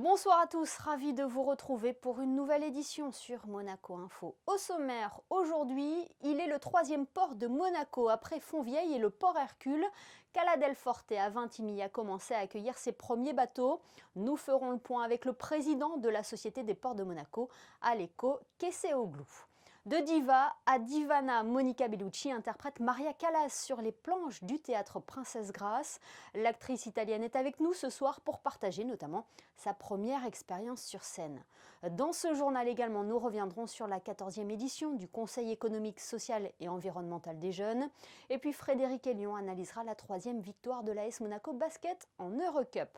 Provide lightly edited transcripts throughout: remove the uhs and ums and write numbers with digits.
Bonsoir à tous, ravi de vous retrouver pour une nouvelle édition sur Monaco Info. Au sommaire, aujourd'hui, il est le troisième port de Monaco après Fontvieille et le port Hercule. Cala del Forte à Vintimille a commencé à accueillir ses premiers bateaux. Nous ferons le point avec le président de la Société des ports de Monaco, Aleko Kesseoglou. De diva à divana, Monica Bellucci interprète Maria Callas sur les planches du théâtre Princesse Grace. L'actrice italienne est avec nous ce soir pour partager notamment sa première expérience sur scène. Dans ce journal également, nous reviendrons sur la 14e édition du Conseil économique, social et environnemental des jeunes. Et puis Frédéric Elion analysera la 3e victoire de l'AS Monaco Basket en Eurocup.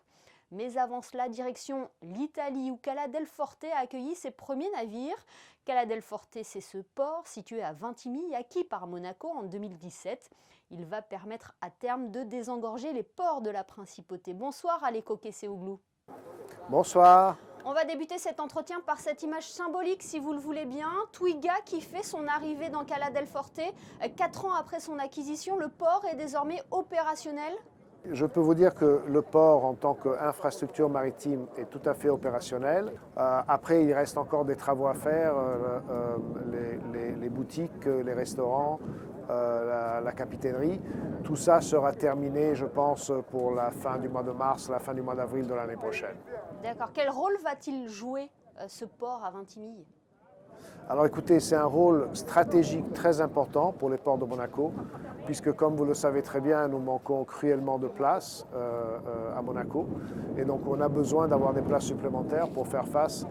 Mais avant cela, direction l'Italie où Cala del Forte a accueilli ses premiers navires. Cala del Forte, c'est ce port situé à Vintimille, acquis par Monaco en 2017. Il va permettre à terme de désengorger les ports de la Principauté. Bonsoir Aleko Kesseoglou. Bonsoir. On va débuter cet entretien par cette image symbolique, si vous le voulez bien. Twiga qui fait son arrivée dans Cala del Forte. 4 ans après son acquisition, le port est désormais opérationnel. Je peux vous dire que le port, en tant qu'infrastructure maritime, est tout à fait opérationnel. Après, il reste encore des travaux à faire, les boutiques, les restaurants, la capitainerie. Tout ça sera terminé, je pense, pour la fin du mois de mars, la fin du mois d'avril de l'année prochaine. D'accord. Quel rôle va-t-il jouer, ce port à Vintimille ? Alors écoutez, c'est un rôle stratégique très important pour les ports de Monaco, puisque comme vous le savez très bien, nous manquons cruellement de places à Monaco. Et donc on a besoin d'avoir des places supplémentaires pour faire face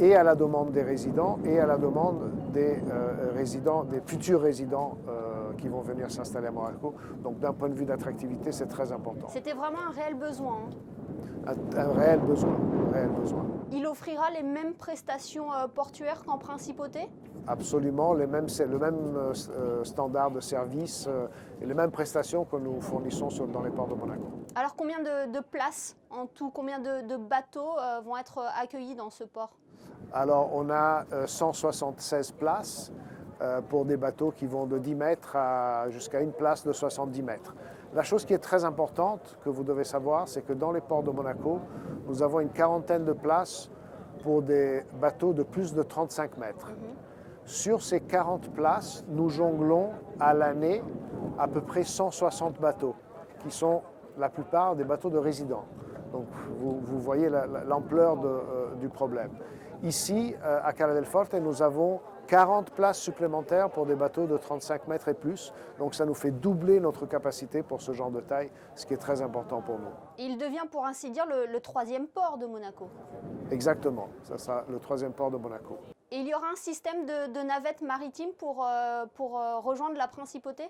et à la demande des résidents et à la demande des futurs résidents qui vont venir s'installer à Monaco. Donc d'un point de vue d'attractivité, c'est très important. C'était vraiment un réel besoin. Un réel besoin, Il offrira les mêmes prestations portuaires qu'en Principauté ? Absolument, le même standard de service et les mêmes prestations que nous fournissons dans les ports de Monaco. Alors combien de places en tout, combien de bateaux vont être accueillis dans ce port ? Alors on a 176 places pour des bateaux qui vont de 10 mètres jusqu'à une place de 70 mètres. La chose qui est très importante que vous devez savoir, c'est que dans les ports de Monaco, nous avons une quarantaine de places pour des bateaux de plus de 35 mètres. Sur ces 40 places, nous jonglons à l'année à peu près 160 bateaux, qui sont la plupart des bateaux de résidents. Donc vous voyez l'ampleur du problème. Ici, à Cala del Forte, nous avons 40 places supplémentaires pour des bateaux de 35 mètres et plus. Donc ça nous fait doubler notre capacité pour ce genre de taille, ce qui est très important pour nous. Il devient pour ainsi dire le 3e port de Monaco. Exactement, ça sera le 3e port de Monaco. Et il y aura un système de navettes maritimes pour rejoindre la Principauté ?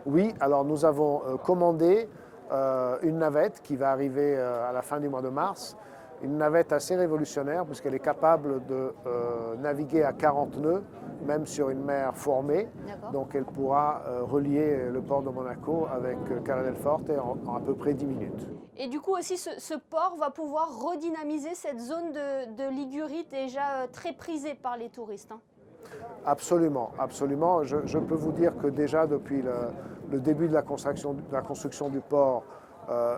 Oui, alors nous avons commandé une navette qui va arriver à la fin du mois de mars. Une navette assez révolutionnaire puisqu'elle est capable de naviguer à 40 nœuds, même sur une mer formée. Donc elle pourra relier le port de Monaco avec Cala del Forte en à peu près 10 minutes. Et du coup aussi ce port va pouvoir redynamiser cette zone de Ligurie déjà très prisée par les touristes. Absolument, absolument. Je peux vous dire que déjà depuis le début de la construction du port,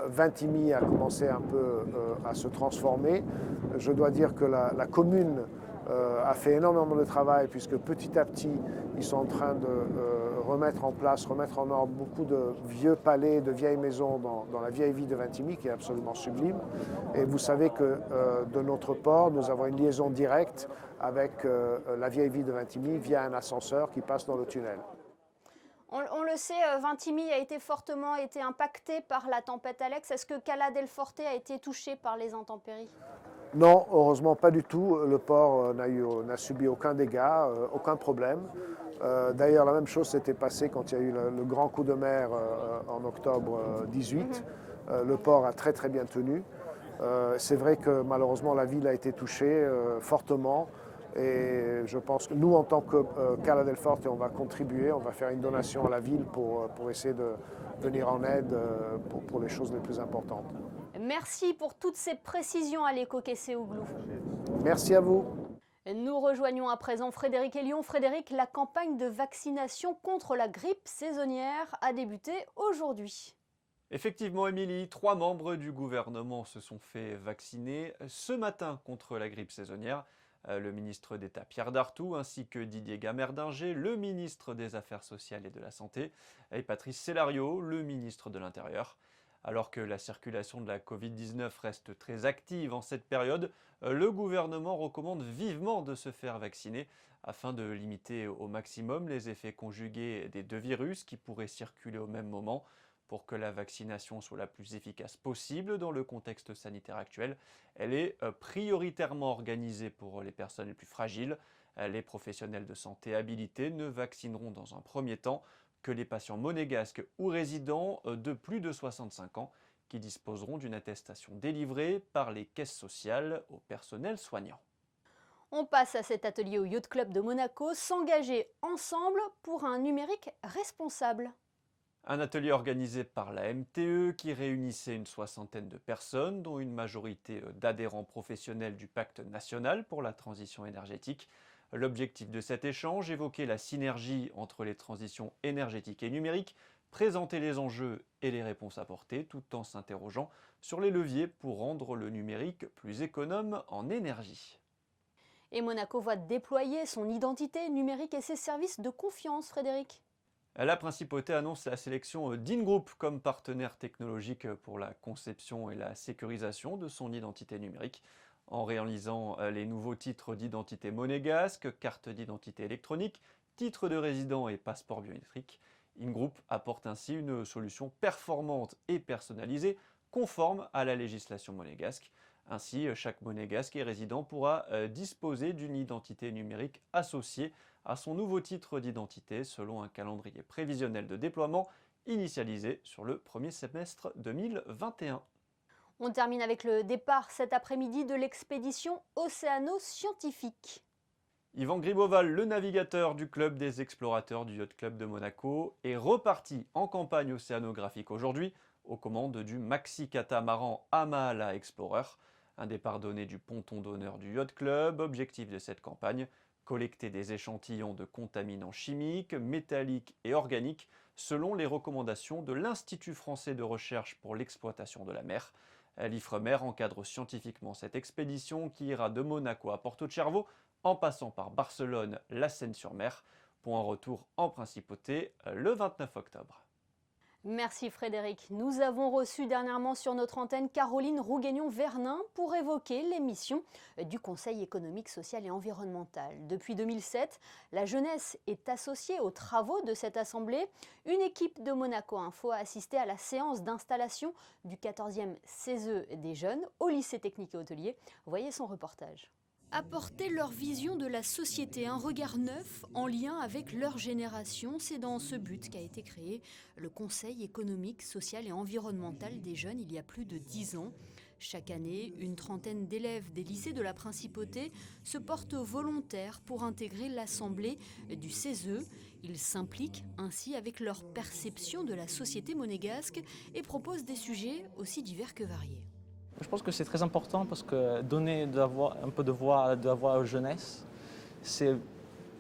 Vintimille a commencé un peu à se transformer. Je dois dire que la commune a fait énormément de travail puisque petit à petit, ils sont en train de remettre en ordre beaucoup de vieux palais, de vieilles maisons dans la vieille vie de Vintimille qui est absolument sublime. Et vous savez que de notre port, nous avons une liaison directe avec la vieille vie de Vintimille via un ascenseur qui passe dans le tunnel. On le sait, Vintimille a été fortement impacté par la tempête Alex. Est-ce que Cala del Forte a été touché par les intempéries ? Non, heureusement pas du tout. Le port n'a subi aucun dégât, aucun problème. D'ailleurs, la même chose s'était passée quand il y a eu le grand coup de mer en octobre 2018. Le port a très très bien tenu. C'est vrai que malheureusement la ville a été touchée fortement. Et je pense que nous, en tant que Cala del Forte, on va contribuer, on va faire une donation à la ville pour essayer de venir en aide pour les choses les plus importantes. Merci pour toutes ces précisions, Aleko Kesseoglou. Merci à vous. Nous rejoignons à présent Frédéric Elion. Frédéric, la campagne de vaccination contre la grippe saisonnière a débuté aujourd'hui. Effectivement, Émilie, 3 membres du gouvernement se sont fait vacciner ce matin contre la grippe saisonnière. Le ministre d'État Pierre Dartout ainsi que Didier Gamerdinger, le ministre des Affaires sociales et de la Santé, et Patrice Célario, le ministre de l'Intérieur. Alors que la circulation de la Covid-19 reste très active en cette période, le gouvernement recommande vivement de se faire vacciner afin de limiter au maximum les effets conjugués des 2 virus qui pourraient circuler au même moment. Pour que la vaccination soit la plus efficace possible dans le contexte sanitaire actuel, elle est prioritairement organisée pour les personnes les plus fragiles. Les professionnels de santé habilités ne vaccineront dans un premier temps que les patients monégasques ou résidents de plus de 65 ans qui disposeront d'une attestation délivrée par les caisses sociales au personnel soignant. On passe à cet atelier au Yacht Club de Monaco, s'engager ensemble pour un numérique responsable. Un atelier organisé par la MTE qui réunissait une soixantaine de personnes, dont une majorité d'adhérents professionnels du Pacte national pour la transition énergétique. L'objectif de cet échange évoquait la synergie entre les transitions énergétiques et numériques, présenter les enjeux et les réponses apportées, tout en s'interrogeant sur les leviers pour rendre le numérique plus économe en énergie. Et Monaco va déployer son identité numérique et ses services de confiance, Frédéric. La principauté annonce la sélection d'InGroup comme partenaire technologique pour la conception et la sécurisation de son identité numérique, en réalisant les nouveaux titres d'identité monégasque, carte d'identité électronique, titre de résident et passeport biométrique. InGroup apporte ainsi une solution performante et personnalisée, conforme à la législation monégasque. Ainsi, chaque monégasque et résident pourra disposer d'une identité numérique associée à son nouveau titre d'identité selon un calendrier prévisionnel de déploiement initialisé sur le premier semestre 2021. On termine avec le départ cet après-midi de l'expédition océano-scientifique. Yvan Griboval, le navigateur du club des explorateurs du Yacht Club de Monaco, est reparti en campagne océanographique aujourd'hui aux commandes du maxi-catamaran Amahala Explorer. Un départ donné du ponton d'honneur du Yacht Club. Objectif de cette campagne, collecter des échantillons de contaminants chimiques, métalliques et organiques selon les recommandations de l'Institut français de recherche pour l'exploitation de la mer. L'Ifremer encadre scientifiquement cette expédition qui ira de Monaco à Porto Cervo en passant par Barcelone, la Seine-sur-Mer, pour un retour en principauté le 29 octobre. Merci Frédéric. Nous avons reçu dernièrement sur notre antenne Caroline Rouguignon-Vernin pour évoquer les missions du Conseil économique, social et environnemental. Depuis 2007, la jeunesse est associée aux travaux de cette assemblée. Une équipe de Monaco Info a assisté à la séance d'installation du 14e CESE des jeunes au lycée technique et hôtelier. Voyez son reportage. Apporter leur vision de la société, un regard neuf en lien avec leur génération, c'est dans ce but qu'a été créé le Conseil économique, social et environnemental des jeunes il y a plus de 10 ans. Chaque année, une trentaine d'élèves des lycées de la Principauté se portent volontaires pour intégrer l'assemblée du CESE. Ils s'impliquent ainsi avec leur perception de la société monégasque et proposent des sujets aussi divers que variés. Je pense que c'est très important parce que donner un peu de voix aux jeunesses, c'est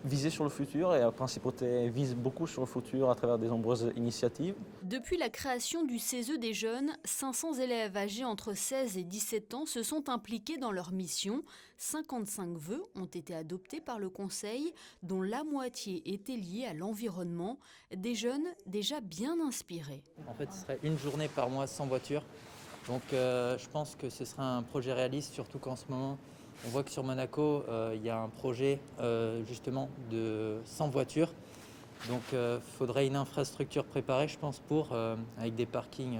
viser sur le futur et la Principauté vise beaucoup sur le futur à travers de nombreuses initiatives. Depuis la création du CESE des jeunes, 500 élèves âgés entre 16 et 17 ans se sont impliqués dans leur mission. 55 vœux ont été adoptés par le Conseil, dont la moitié étaient liés à l'environnement, des jeunes déjà bien inspirés. En fait, ce serait une journée par mois sans voiture. Donc je pense que ce sera un projet réaliste, surtout qu'en ce moment, on voit que sur Monaco, il y a un projet justement de sans voiture. Donc il faudrait une infrastructure préparée, je pense, avec des parkings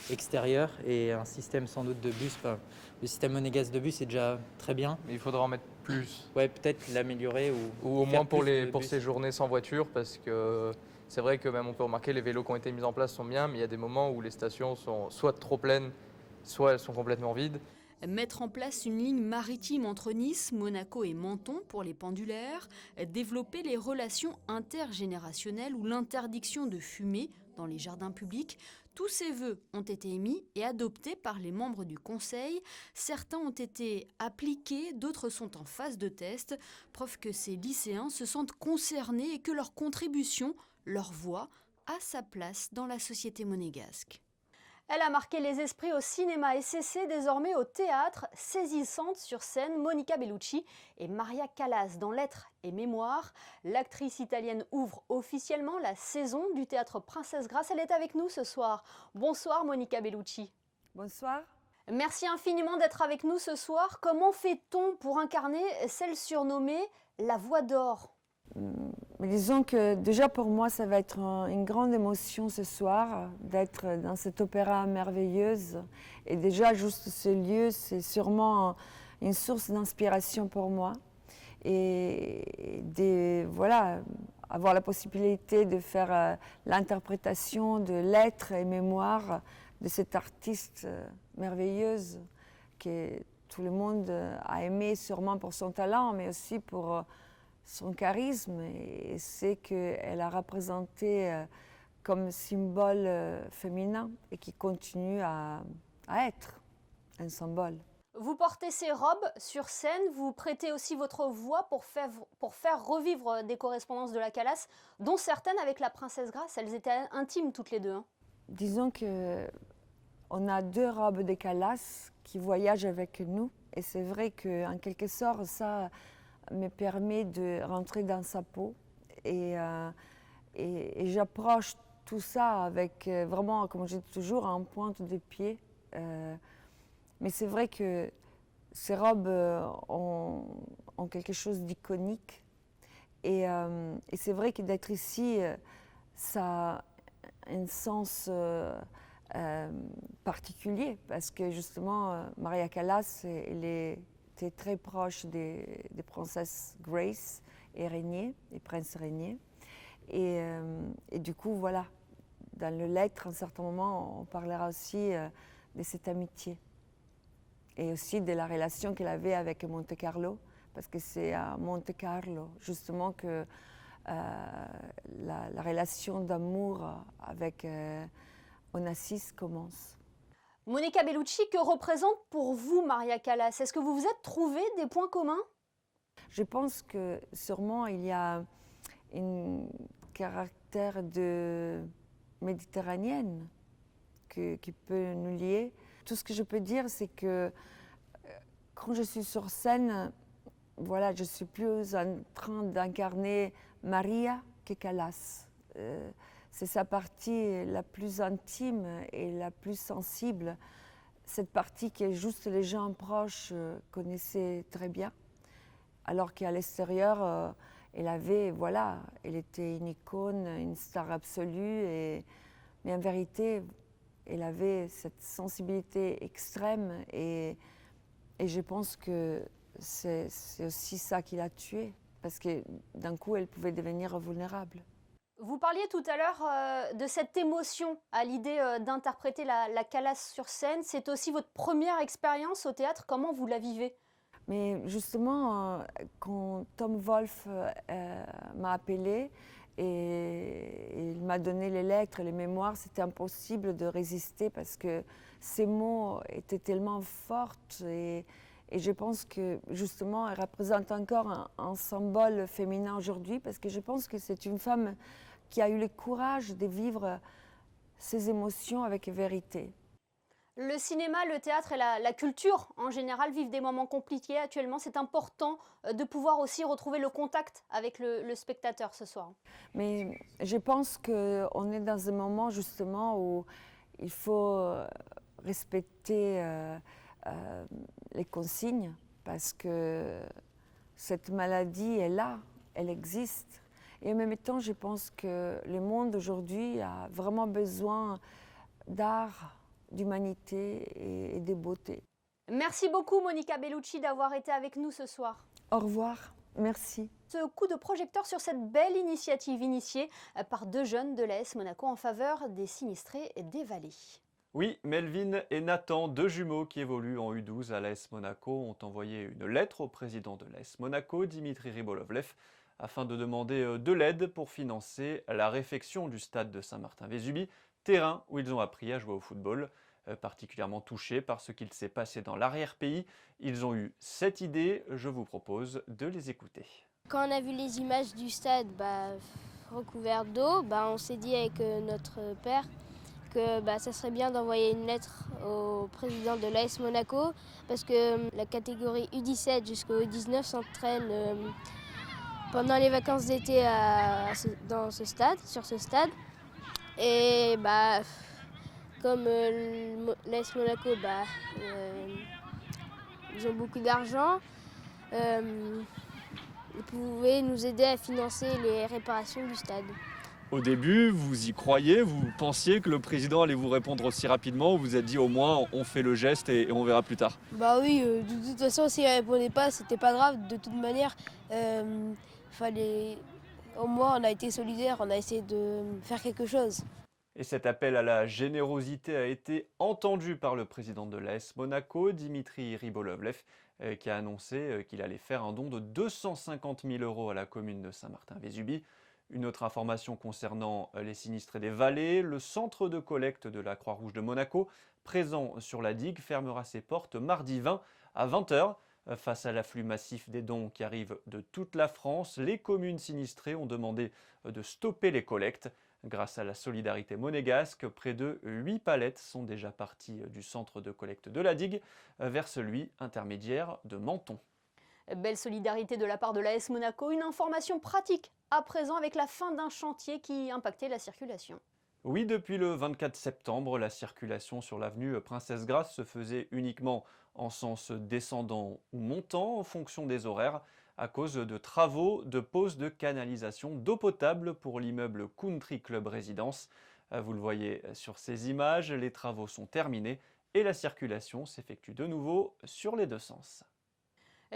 extérieurs et un système sans doute de bus. Enfin, le système monégasque de bus est déjà très bien. Mais il faudra en mettre plus. Ouais, peut-être l'améliorer Ou au moins pour bus. ces journées sans voiture, parce que c'est vrai que même on peut remarquer les vélos qui ont été mis en place sont bien, mais il y a des moments où les stations sont soit trop pleines, soit elles sont complètement vides. Mettre en place une ligne maritime entre Nice, Monaco et Menton pour les pendulaires, développer les relations intergénérationnelles ou l'interdiction de fumer dans les jardins publics. Tous ces vœux ont été émis et adoptés par les membres du Conseil. Certains ont été appliqués, d'autres sont en phase de test. Preuve que ces lycéens se sentent concernés et que leur contribution, leur voix, a sa place dans la société monégasque. Elle a marqué les esprits au cinéma et cessé désormais au théâtre, saisissante sur scène Monica Bellucci et Maria Callas dans Lettres et Mémoires. L'actrice italienne ouvre officiellement la saison du théâtre Princesse Grace. Elle est avec nous ce soir. Bonsoir Monica Bellucci. Bonsoir. Merci infiniment d'être avec nous ce soir. Comment fait-on pour incarner celle surnommée la Voix d'Or ? Mais disons que déjà pour moi, ça va être une grande émotion ce soir d'être dans cette opéra merveilleuse. Et déjà, juste ce lieu, c'est sûrement une source d'inspiration pour moi. Et voilà, avoir la possibilité de faire l'interprétation de Lettres et Mémoires de cette artiste merveilleuse que tout le monde a aimé sûrement pour son talent, mais aussi pour son charisme, et c'est qu'elle a représenté comme symbole féminin et qui continue à être un symbole. Vous portez ces robes sur scène, vous prêtez aussi votre voix pour faire revivre des correspondances de la Callas, dont certaines avec la Princesse Grace. Elles étaient intimes toutes les deux. Hein. Disons qu'on a 2 robes de Callas qui voyagent avec nous, et c'est vrai qu'en quelque sorte, ça me permet de rentrer dans sa peau et j'approche tout ça avec vraiment, comme je dis toujours, en pointe de pied. Mais c'est vrai que ces robes ont quelque chose d'iconique et c'est vrai que d'être ici, ça a un sens particulier parce que justement, Maria Callas, elle était très proche des princesses Grace et Régnier, et prince Régnier. Et du coup, voilà, dans le Lettres, à un certain moment, on parlera aussi de cette amitié. Et aussi de la relation qu'elle avait avec Monte Carlo, parce que c'est à Monte Carlo, justement, que la relation d'amour avec Onassis commence. Monica Bellucci, que représente pour vous Maria Callas? Est-ce que vous vous êtes trouvé des points communs? Je pense que sûrement il y a un caractère de méditerranéenne qui peut nous lier. Tout ce que je peux dire, c'est que quand je suis sur scène, voilà, je suis plus en train d'incarner Maria que Callas. C'est sa partie la plus intime et la plus sensible, cette partie que juste les gens proches connaissaient très bien, alors qu'à l'extérieur, elle était une icône, une star absolue, mais en vérité, elle avait cette sensibilité extrême et je pense que c'est aussi ça qui l'a tuée, parce que d'un coup, elle pouvait devenir vulnérable. Vous parliez tout à l'heure de cette émotion à l'idée d'interpréter la Callas sur scène. C'est aussi votre première expérience au théâtre. Comment vous la vivez? Mais justement, quand Tom Wolfe m'a appelée et il m'a donné les lettres et les mémoires, c'était impossible de résister parce que ces mots étaient tellement forts et je pense que justement, elle représente encore un symbole féminin aujourd'hui parce que je pense que c'est une femme qui a eu le courage de vivre ses émotions avec vérité. Le cinéma, le théâtre et la culture en général vivent des moments compliqués actuellement. C'est important de pouvoir aussi retrouver le contact avec le spectateur ce soir. Mais je pense qu'on est dans un moment justement où il faut respecter les consignes parce que cette maladie est là, elle existe. Et en même temps, je pense que le monde aujourd'hui a vraiment besoin d'art, d'humanité et de beauté. Merci beaucoup Monica Bellucci d'avoir été avec nous ce soir. Au revoir, merci. Ce coup de projecteur sur cette belle initiative initiée par 2 jeunes de l'AS Monaco en faveur des sinistrés des vallées. Oui, Melvin et Nathan, 2 jumeaux qui évoluent en U12 à l'AS Monaco, ont envoyé une lettre au président de l'AS Monaco, Dimitri Ribolovlev, afin de demander de l'aide pour financer la réfection du stade de Saint-Martin-Vésubie, terrain où ils ont appris à jouer au football. Particulièrement touchés par ce qu'il s'est passé dans l'arrière-pays, ils ont eu cette idée, je vous propose de les écouter. Quand on a vu les images du stade recouvert d'eau, on s'est dit avec notre père que ça serait bien d'envoyer une lettre au président de l'AS Monaco parce que la catégorie U17 jusqu'au U19 s'entraîne pendant les vacances d'été sur ce stade. Et comme l'AS Monaco, ils ont beaucoup d'argent, ils pouvaient nous aider à financer les réparations du stade. Au début, vous y croyez, vous pensiez que le président allait vous répondre aussi rapidement, ou vous êtes dit au moins on fait le geste et on verra plus tard? Bah oui, de toute façon, s'il ne répondait pas, c'était pas grave. De toute manière, au moins on a été solidaires, on a essayé de faire quelque chose. Et cet appel à la générosité a été entendu par le président de l'AS Monaco, Dimitri Rybolovlev, qui a annoncé qu'il allait faire un don de 250 000 € à la commune de Saint-Martin-Vésubie. Une autre information concernant les sinistrés des vallées, le centre de collecte de la Croix-Rouge de Monaco, présent sur la digue, fermera ses portes mardi 20 à 20 h. Face à l'afflux massif des dons qui arrivent de toute la France, les communes sinistrées ont demandé de stopper les collectes. Grâce à la solidarité monégasque, près de 8 palettes sont déjà parties du centre de collecte de la digue vers celui intermédiaire de Menton. Belle solidarité de la part de l'AS Monaco. Une information pratique à présent avec la fin d'un chantier qui impactait la circulation. Oui, depuis le 24 septembre, la circulation sur l'avenue Princesse Grace se faisait uniquement en sens descendant ou montant en fonction des horaires à cause de travaux de pose de canalisation d'eau potable pour l'immeuble Country Club Résidence. Vous le voyez sur ces images, les travaux sont terminés et la circulation s'effectue de nouveau sur les deux sens.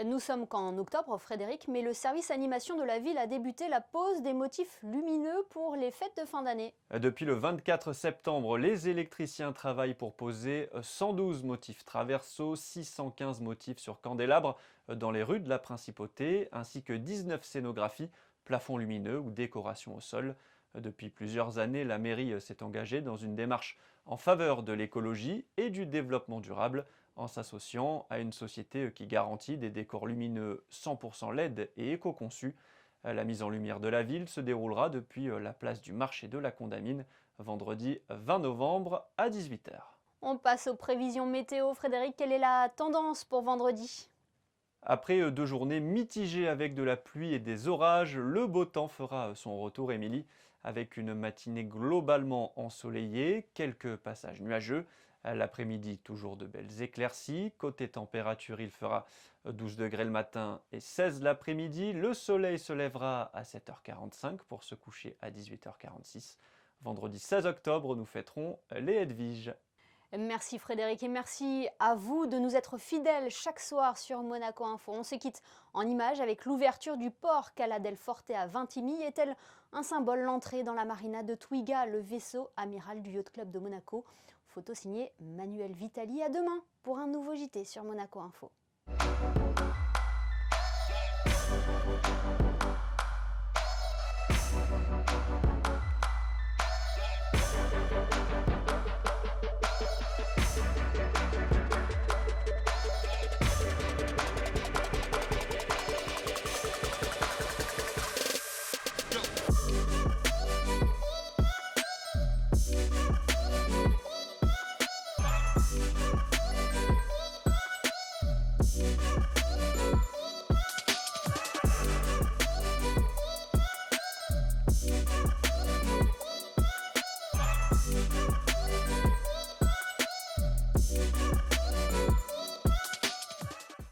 Nous sommes qu'en octobre, Frédéric, mais le service animation de la ville a débuté la pose des motifs lumineux pour les fêtes de fin d'année. Depuis le 24 septembre, les électriciens travaillent pour poser 112 motifs traverseaux, 615 motifs sur candélabres dans les rues de la Principauté, ainsi que 19 scénographies, plafonds lumineux ou décorations au sol. Depuis plusieurs années, la mairie s'est engagée dans une démarche en faveur de l'écologie et du développement durable, en s'associant à une société qui garantit des décors lumineux 100% LED et éco-conçus. La mise en lumière de la ville se déroulera depuis la place du marché de la Condamine, vendredi 20 novembre à 18 h. On passe aux prévisions météo. Frédéric, quelle est la tendance pour vendredi ? Après 2 journées mitigées avec de la pluie et des orages, le beau temps fera son retour, Émilie, avec une matinée globalement ensoleillée, quelques passages nuageux. L'après-midi, toujours de belles éclaircies. Côté température, il fera 12 degrés le matin et 16 l'après-midi. Le soleil se lèvera à 7h45 pour se coucher à 18h46. Vendredi 16 octobre, nous fêterons les Hedwiges. Merci Frédéric et merci à vous de nous être fidèles chaque soir sur Monaco Info. On se quitte en images avec l'ouverture du port Cala del Forte à Vintimille. Est-elle un symbole l'entrée dans la marina de Twiga, le vaisseau amiral du Yacht Club de Monaco? Photo signée Manuel Vitali. À demain pour un nouveau JT sur Monaco Info.